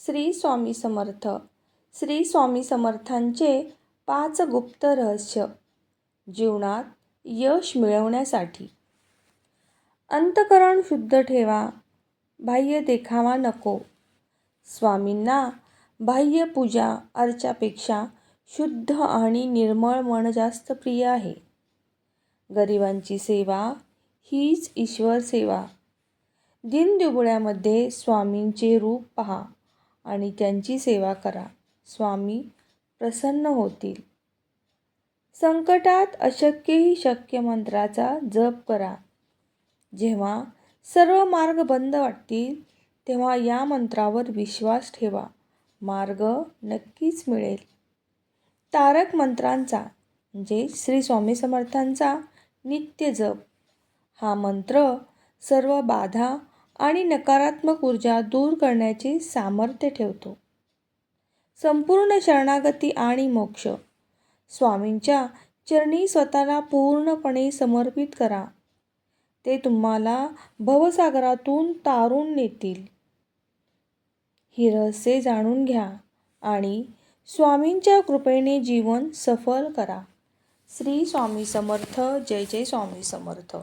श्री स्वामी समर्थ. श्री स्वामी समर्थांचे 5 गुप्त रहस्य जीवनात यश मिळवण्यासाठी. अंतःकरण शुद्ध ठेवा, बाह्य देखावा नको. स्वामींना बाह्य पूजा अर्चापेक्षा शुद्ध आणि निर्मळ मन जास्त प्रिय आहे. गरिबांची सेवा हीच ईश्वर सेवा. दीनदुबळ्यामध्ये स्वामींचे रूप पहा आणि त्यांची सेवा करा. स्वामी प्रसन्न होतील. संकटात अशक्यही शक्य मंत्राचा जप करा. जेव्हा सर्व मार्ग बंद वाटतील तेव्हा या मंत्रावर विश्वास ठेवा. मार्ग नक्कीच मिळेल. तारक मंत्रांचा म्हणजे श्री स्वामी समर्थांचा नित्य जप. हा मंत्र सर्व बाधा आणि नकारात्मक ऊर्जा दूर करण्याचे सामर्थ्य ठेवतो. संपूर्ण शरणागती आणि मोक्ष. स्वामींच्या चरणी स्वतःला पूर्णपणे समर्पित करा. ते तुम्हाला भवसागरातून तारून नेतील. ही रहस्ये जाणून घ्या आणि स्वामींच्या कृपेने जीवन सफल करा. श्री स्वामी समर्थ. जय जय स्वामी समर्थ.